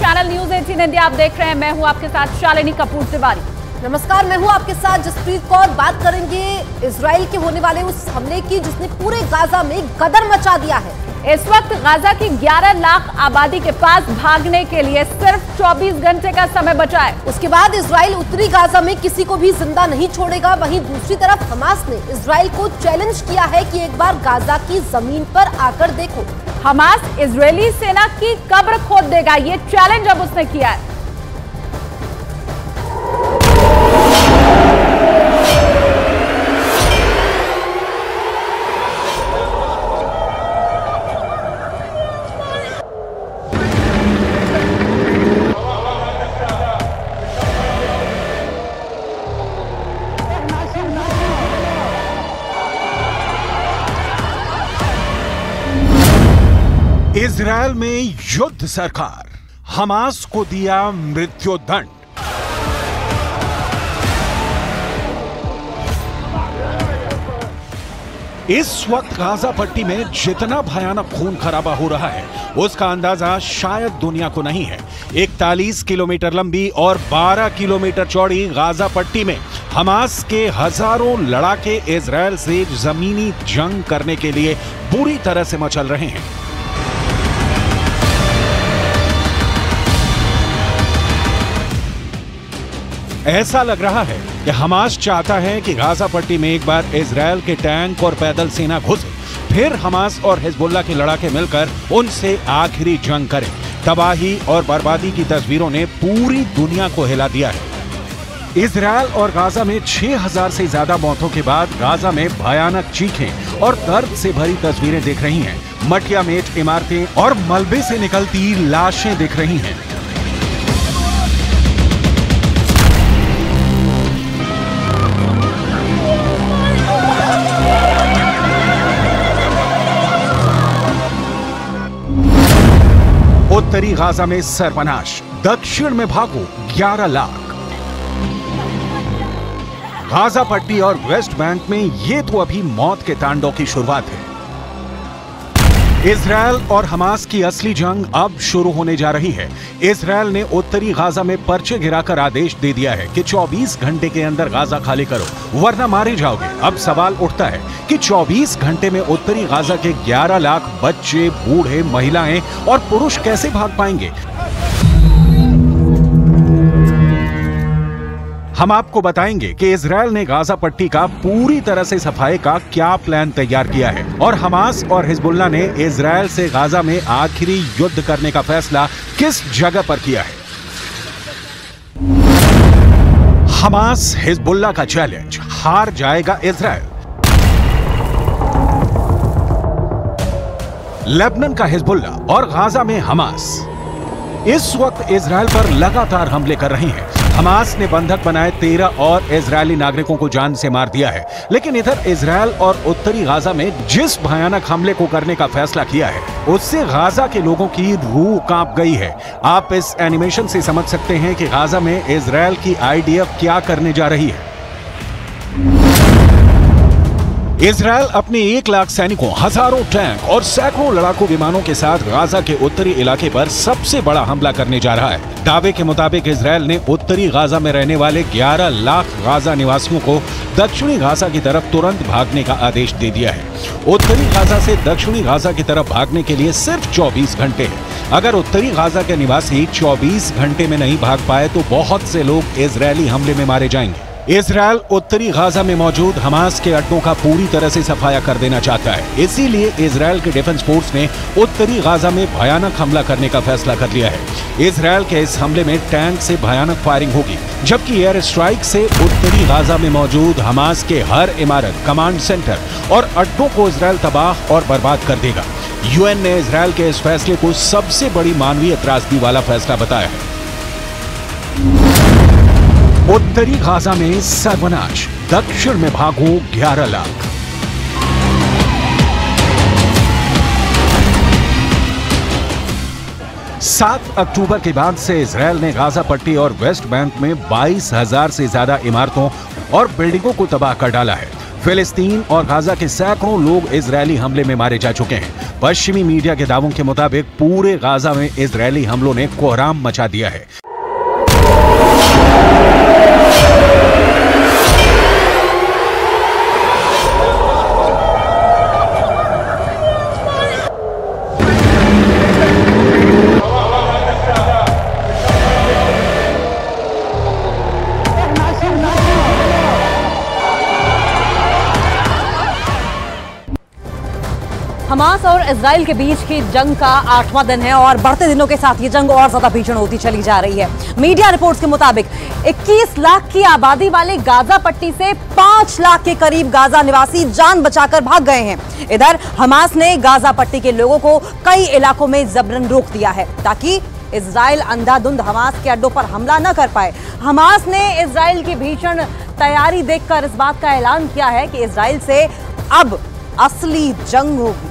Channel news 18 India आप देख रहे हैं। मैं हूं आपके साथ शालिनी कपूर तिवारी। नमस्कार, मैं हूं आपके साथ जसप्रीत कौर। बात करेंगे इजराइल के होने वाले उस हमले की जिसने पूरे गाजा में गदर मचा दिया है। इस वक्त गाजा की 11 लाख आबादी के पास भागने के लिए सिर्फ 24 घंटे का समय बचा है। उसके बाद इजराइल उत्तरी गाजा में किसी को भी जिंदा नहीं छोड़ेगा। वहीं दूसरी तरफ हमास ने इजराइल को चैलेंज किया है कि एक बार गाजा की जमीन पर आकर देखो। हमास इजरायली सेना की कब्र खोद देगा, ये चैलेंज अब उसने किया है। इजरायल में युद्ध सरकार, हमास को दिया मृत्युदंड। इस वक्त गाजा पट्टी में जितना भयानक खून खराबा हो रहा है उसका अंदाजा शायद दुनिया को नहीं है। 41 किलोमीटर लंबी और 12 किलोमीटर चौड़ी गाजा पट्टी में हमास के हजारों लड़ाके इजरायल से जमीनी जंग करने के लिए बुरी तरह से मचल रहे हैं। ऐसा लग रहा है कि हमास चाहता है कि गाजा पट्टी में एक बार इजरायल के टैंक और पैदल सेना घुसे, फिर हमास और हिजबुल्लाह के लड़ाके मिलकर उनसे आखिरी जंग करें। तबाही और बर्बादी की तस्वीरों ने पूरी दुनिया को हिला दिया है। इजरायल और गाजा में 6000 से ज्यादा मौतों के बाद गाजा में भयानक चीखें और दर्द से भरी तस्वीरें दिख रही हैं। मटिया मेट इमारतें और मलबे से निकलती लाशें दिख रही हैं। उत्तरी गाजा में सर्वनाश, दक्षिण में भागो 11 लाख। गाजा पट्टी और वेस्ट बैंक में ये तो अभी मौत के तांडव की शुरुआत है। इजरायल और हमास की असली जंग अब शुरू होने जा रही है। इजरायल ने उत्तरी गाजा में पर्चे गिराकर आदेश दे दिया है कि 24 घंटे के अंदर गाजा खाली करो वरना मारे जाओगे। अब सवाल उठता है कि 24 घंटे में उत्तरी गाजा के 11 लाख बच्चे, बूढ़े, महिलाएं और पुरुष कैसे भाग पाएंगे? हम आपको बताएंगे कि इजरायल ने गाजा पट्टी का पूरी तरह से सफाई का क्या प्लान तैयार किया है और हमास और हिजबुल्लाह ने इजरायल से गाजा में आखिरी युद्ध करने का फैसला किस जगह पर किया है। हमास हिजबुल्लाह का चैलेंज, हार जाएगा इजरायल। लेबनान का हिजबुल्लाह और गाजा में हमास इस वक्त इजरायल पर लगातार हमले कर रही हैं। हमास ने बंधक बनाए 13 और इजरायली नागरिकों को जान से मार दिया है। लेकिन इधर इजरायल और उत्तरी गाजा में जिस भयानक हमले को करने का फैसला किया है उससे गाजा के लोगों की रूह कांप गई है। आप इस एनिमेशन से समझ सकते हैं कि गाजा में इजरायल की आईडीएफ क्या करने जा रही है। इजरायल अपने 1 लाख सैनिकों, हजारों टैंक और सैकड़ों लड़ाकू विमानों के साथ गाजा के उत्तरी इलाके पर सबसे बड़ा हमला करने जा रहा है। दावे के मुताबिक इजरायल ने उत्तरी गाजा में रहने वाले 11 लाख गाजा निवासियों को दक्षिणी गाजा की तरफ तुरंत भागने का आदेश दे दिया है। उत्तरी गाजा से दक्षिणी गाजा की तरफ भागने के लिए सिर्फ 24 घंटे हैं। अगर उत्तरी गाजा के निवासी 24 घंटे में नहीं भाग पाए तो बहुत से लोग इजरायली हमले में मारे जाएंगे। इजरायल उत्तरी गाजा में मौजूद हमास के अड्डों का पूरी तरह से सफाया कर देना चाहता है। इसीलिए इजरायल के डिफेंस फोर्स ने उत्तरी गाजा में भयानक हमला करने का फैसला कर लिया है। इजरायल के इस हमले में टैंक से भयानक फायरिंग होगी, जबकि एयर स्ट्राइक से उत्तरी गाजा में मौजूद हमास के हर इमारत, कमांड सेंटर और अड्डों को इजरायल तबाह और बर्बाद कर देगा। यूएन ने इजरायल के इस फैसले को सबसे बड़ी मानवीय त्रासदी वाला फैसला बताया है। उत्तरी गाजा में सर्वनाश, दक्षिण में भागो 11 लाख। सात अक्टूबर के बाद से इजरायल ने गाजा पट्टी और वेस्ट बैंक में 22,000 से ज्यादा इमारतों और बिल्डिंगों को तबाह कर डाला है। फिलिस्तीन और गाजा के सैकड़ों लोग इजरायली हमले में मारे जा चुके हैं। पश्चिमी मीडिया के दावों के मुताबिक पूरे गाजा में इजरायली हमलों ने कोहराम मचा दिया है। हमास और इजराइल के बीच की जंग का 8वां दिन है और बढ़ते दिनों के साथ ये जंग और ज्यादा भीषण होती चली जा रही है। मीडिया रिपोर्ट्स के मुताबिक 21 लाख की आबादी वाले गाजा पट्टी से 5 लाख के करीब गाजा निवासी जान बचाकर भाग गए हैं। इधर हमास ने गाजा पट्टी के लोगों को कई इलाकों में जबरन रोक दिया है ताकि इजराइल अंधाधुंध हमास के अड्डों पर हमला न कर पाए। हमास ने इजराइल की भीषण तैयारी देखकर इस बात का ऐलान किया है कि इजराइल से अब असली जंग होगी।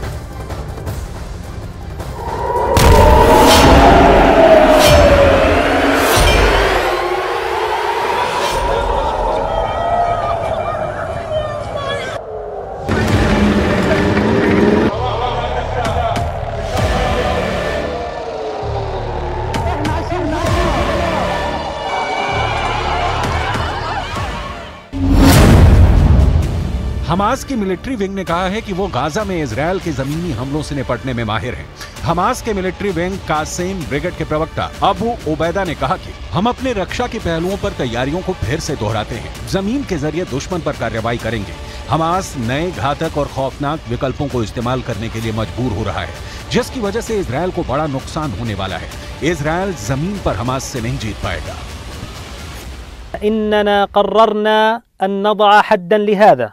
हमास की मिलिट्री विंग ने कहा है कि वो गाजा में इजरायल के जमीनी हमलों से निपटने में माहिर हैं। हमास के मिलिट्री विंग कासेम ब्रिगेड के प्रवक्ता अबू उबैदा ने कहा कि हम अपने रक्षा के पहलुओं पर तैयारियों को फिर से दोहराते हैं, जमीन के जरिए दुश्मन पर कार्रवाई करेंगे। हमास नए घातक और खौफनाक विकल्पों को इस्तेमाल करने के लिए मजबूर हो रहा है, जिसकी वजह से इजरायल को बड़ा नुकसान होने वाला है। इजरायल जमीन पर हमास से नहीं जीत पाएगा। इन्नना कर्ररना अन नदअ हद्दन लिहादा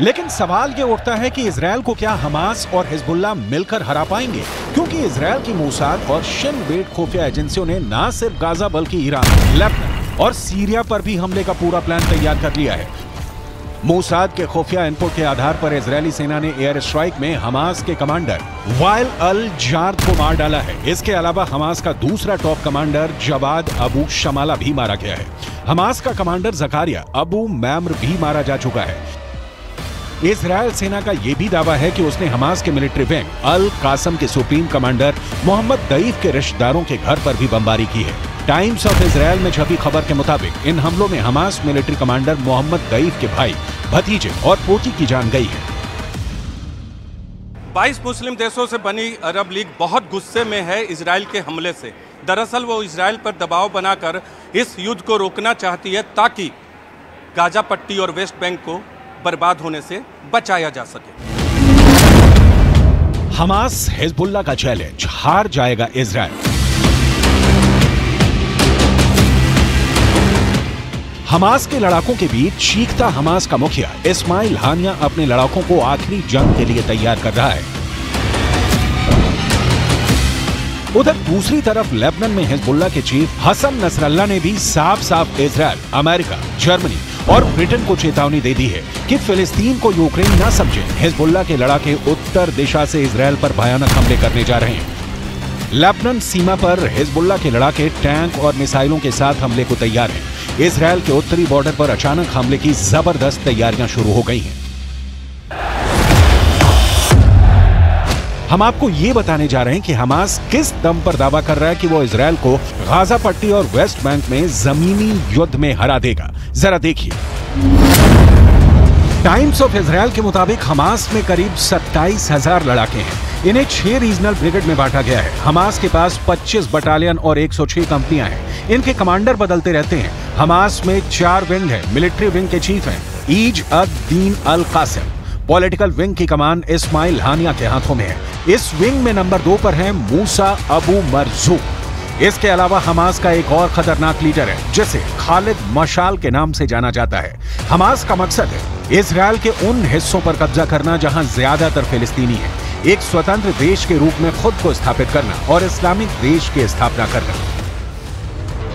लेकिन सवाल ये उठता है कि इजरायल को क्या हमास और हिजबुल्लाह मिलकर हरा पाएंगे, क्योंकि इजरायल की मोसाद और शिन बेट खुफिया एजेंसियों ने न सिर्फ गाजा बल्कि ईरान, लेबनान और सीरिया पर भी हमले का पूरा प्लान तैयार कर लिया है। मोसाद के खुफिया इनपुट के आधार पर इजरायली सेना ने एयर स्ट्राइक में हमास के कमांडर वाइल अल जार्द को मार डाला है। इसके अलावा हमास का दूसरा टॉप कमांडर जवाद अबू शमाला भी मारा गया है। हमास का कमांडर जकारिया अबू मैम्र भी मारा जा चुका है। इजरायल सेना का यह भी दावा है कि उसने हमास के मिलिट्री विंग अल कासम के सुप्रीम कमांडर मोहम्मद दईफ के रिश्तेदारों के घर पर भी बमबारी की है। टाइम्स ऑफ इजरायल में छपी खबर के मुताबिक इन हमलों में हमास मिलिट्री कमांडर मोहम्मद दईफ के भाई, भतीजे और पोती की जान गई है। 22 मुस्लिम देशों से बनी अरब लीग बहुत गुस्से में है इजरायल के हमले से। दरअसल वो इजरायल पर दबाव बनाकर इस युद्ध को रोकना चाहती है ताकि गाजा पट्टी और वेस्ट बैंक को बर्बाद होने से बचाया जा सके। हमास हिजबुल्लाह का चैलेंज, हार जाएगा इजरायल। हमास के लड़ाकों के चीखता चीखता हमास का मुखिया इस्माइल हानिया अपने लड़ाकों को आखिरी जंग के लिए तैयार कर रहा है। उधर दूसरी तरफ लेबनान में हिजबुल्लाह के चीफ हसन नसरल्लाह ने भी साफ साफ इजरायल, अमेरिका, जर्मनी और ब्रिटेन को चेतावनी दे दी है कि फिलिस्तीन को यूक्रेन न समझे। हिजबुल्लाह के लड़ाके उत्तर दिशा से इजरायल पर भयानक हमले करने जा रहे हैं। लेबनान सीमा पर हिजबुल्लाह के लड़ाके टैंक और मिसाइलों के साथ हमले को तैयार हैं। इजरायल के उत्तरी बॉर्डर पर अचानक हमले की जबरदस्त तैयारियां शुरू हो गई हैं। हम आपको ये बताने जा रहे हैं कि हमास किस दम पर दावा कर रहा है कि वो इजरायल को गाजा पट्टी और वेस्ट बैंक में जमीनी युद्ध में हरा देगा। जरा देखिए। टाइम्स ऑफ इजरायल के मुताबिक हमास में करीब 27,000 लड़ाके हैं। इन्हें 6 रीजनल ब्रिगेड में बांटा गया है। हमास के पास 25 बटालियन और 106 कंपनियां हैं। इनके कमांडर बदलते रहते हैं। हमास में 4 विंग है। मिलिट्री विंग के चीफ हैं ईज अद दीन अल कासिम। पॉलिटिकल विंग की कमान इस्माइल हानिया के हाथों में है। इस विंग में नंबर 2 पर है मूसा अबू मरजूक। इसके अलावा हमास का एक और खतरनाक लीडर है जिसे खालिद मशाल के नाम से जाना जाता है। हमास का मकसद है इजरायल के उन हिस्सों पर कब्जा करना जहां ज्यादातर फिलिस्तीनी हैं। एक स्वतंत्र देश के रूप में खुद को स्थापित करना और इस्लामिक देश की स्थापना करना।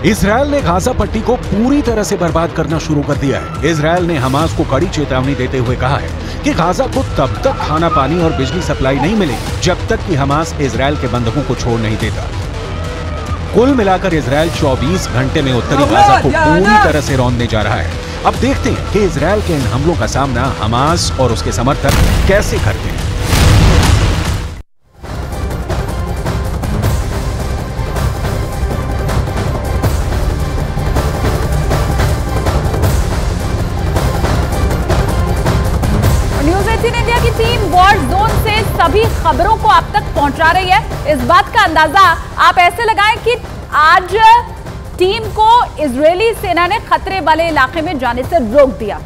इजरायल ने गाजा पट्टी को पूरी तरह से बर्बाद करना शुरू कर दिया है। इजरायल ने हमास को कड़ी चेतावनी देते हुए कहा है कि गाजा को तब तक खाना पानी और बिजली सप्लाई नहीं मिलेगी जब तक कि हमास इजरायल के बंधकों को छोड़ नहीं देता। कुल मिलाकर इजरायल 24 घंटे में उत्तरी गाजा को पूरी तरह से रौंदने जा रहा है। अब देखते हैं कि इजरायल के इन हमलों का सामना हमास और उसके समर्थक कैसे करते हैं। न्यूज़ 18 इंडिया की टीम वॉर जोन से सभी खबरों को आप तक पहुंचा रही है। इस बात का अंदाजा आप ऐसे लगाएं कि आज टीम को इजरायली सेना ने खतरे वाले इलाके में जाने से रोक दिया।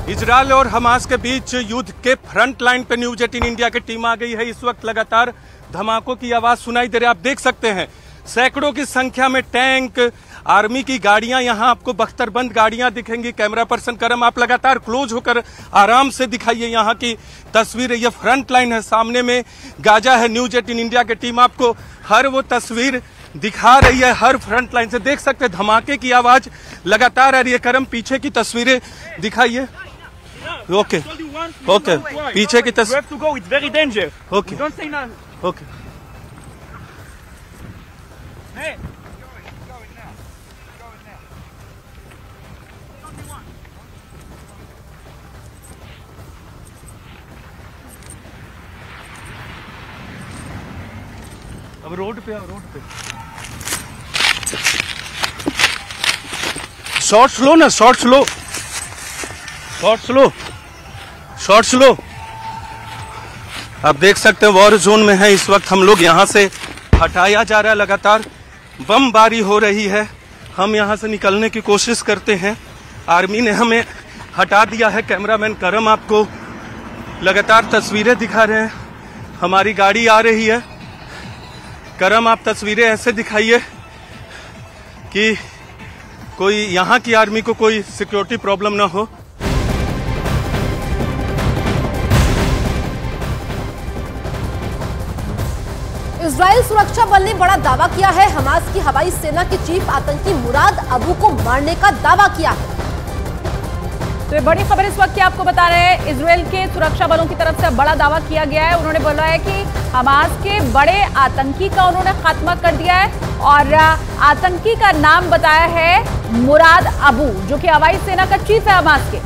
इजरायल और हमास के बीच युद्ध के फ्रंट लाइन पे न्यूज़ 18 इंडिया की टीम आ गई है। इस वक्त लगातार धमाकों की आवाज सुनाई दे रही है। आप देख सकते हैं सैकड़ों की संख्या में टैंक, आर्मी की गाड़ियां, यहां आपको बख्तरबंद गाड़ियां दिखेंगी। कैमरा पर्सन करम आप लगातार क्लोज होकर आराम से दिखाइए यहां की तस्वीरें। ये फ्रंट लाइन है, सामने में गाजा है। न्यूज़ 18 इंडिया की टीम आपको हर वो तस्वीर दिखा रही है। हर फ्रंट लाइन से देख सकते हैं धमाके की आवाज लगातार आ रही है। करम पीछे की तस्वीरें दिखाइए। ओके ओके, पीछे की तस्वीर। ओके ओके, अब रोड पे शॉट स्लो ना, शॉट स्लो। आप देख सकते हैं वॉर जोन में है इस वक्त हम लोग। यहाँ से हटाया जा रहा है, लगातार बमबारी हो रही है। हम यहाँ से निकलने की कोशिश करते हैं, आर्मी ने हमें हटा दिया है। कैमरामैन करम आपको लगातार तस्वीरें दिखा रहे हैं। हमारी गाड़ी आ रही है। करम आप तस्वीरें ऐसे दिखाइए कि कोई यहाँ की आर्मी को कोई सिक्योरिटी प्रॉब्लम ना हो। इजरायल सुरक्षा बल ने बड़ा दावा किया है। हमास की हवाई सेना के चीफ आतंकी मुराद अबू को मारने का दावा किया है। तो ये बड़ी खबर इस वक्त की आपको बता रहे हैं। इजरायल के सुरक्षा बलों की तरफ से बड़ा दावा किया गया है। उन्होंने बोला है कि हमास के बड़े आतंकी का उन्होंने खात्मा कर दिया है और आतंकी का नाम बताया है मुराद अबू, जो कि हवाई सेना का चीफ है हमास के।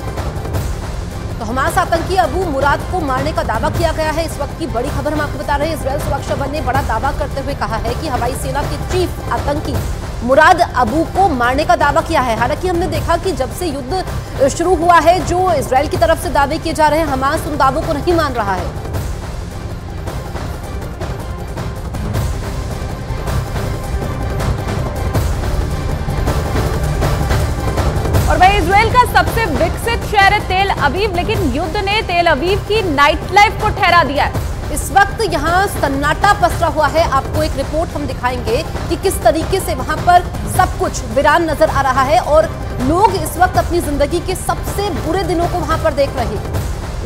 तो हमास आतंकी अबू मुराद को मारने का दावा किया गया है। इस वक्त की बड़ी खबर हम आपको बता रहे हैं। इजरायल सुरक्षा बल ने बड़ा दावा करते हुए कहा है कि हवाई सेना के चीफ आतंकी मुराद अबू को मारने का दावा किया है। हालांकि हमने देखा कि जब से युद्ध शुरू हुआ है, जो इजरायल की तरफ से दावे किए जा रहे हैं, हमास उन दावों को नहीं मान रहा है। और वही इजरायल का सबसे विकसित शहर है तेल अवीव, लेकिन युद्ध ने तेल अवीव की नाइट लाइफ को ठहरा दिया है। इस वक्त यहाँ सन्नाटा पसरा हुआ है। आपको एक रिपोर्ट हम दिखाएंगे कि किस तरीके से वहां पर सब कुछ वीरान नजर आ रहा है और लोग इस वक्त अपनी जिंदगी के सबसे बुरे दिनों को वहां पर देख रहे हैं।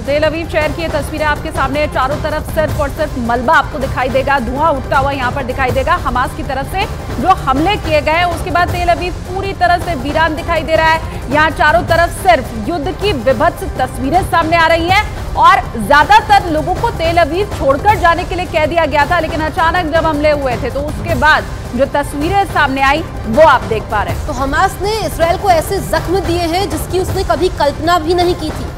तेल अवीव शहर की ये तस्वीरें आपके सामने, चारों तरफ सिर्फ और सिर्फ मलबा आपको दिखाई देगा, धुआं उठता हुआ यहाँ पर दिखाई देगा। हमास की तरफ से जो हमले किए गए, उसके बाद तेल अवीव पूरी तरह से वीरान दिखाई दे रहा है। यहाँ चारों तरफ सिर्फ युद्ध की विभत्स तस्वीरें सामने आ रही हैं और ज्यादातर लोगों को तेल अवीव छोड़कर जाने के लिए कह दिया गया था, लेकिन अचानक जब हमले हुए थे तो उसके बाद जो तस्वीरें सामने आई वो आप देख पा रहे हैं। तो हमास ने इजरायल को ऐसे जख्म दिए हैं जिसकी उसने कभी कल्पना भी नहीं की थी।